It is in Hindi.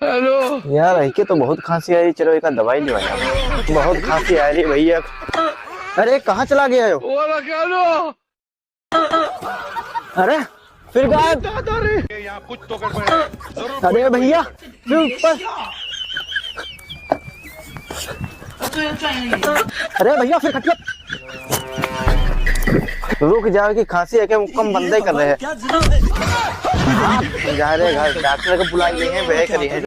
हेलो यार ऐके तो बहुत खांसी आ रही, चलो एक दवाई लिवाया। बहुत खांसी आ रही भैया। अरे कहाँ चला गया हो? वाला क्या लो? अरे फिर गायब। यहाँ कुछ तो गड़बड़ है। जरूर अरे भैया फिर ऊपर। अरे भैया फिर खटिया। रुक जाओ कि खांसी है, क्या कम बंदे कर रहे हैं। जा रहे घर डॉक्टर को बुला लिए हैं, वह करी है।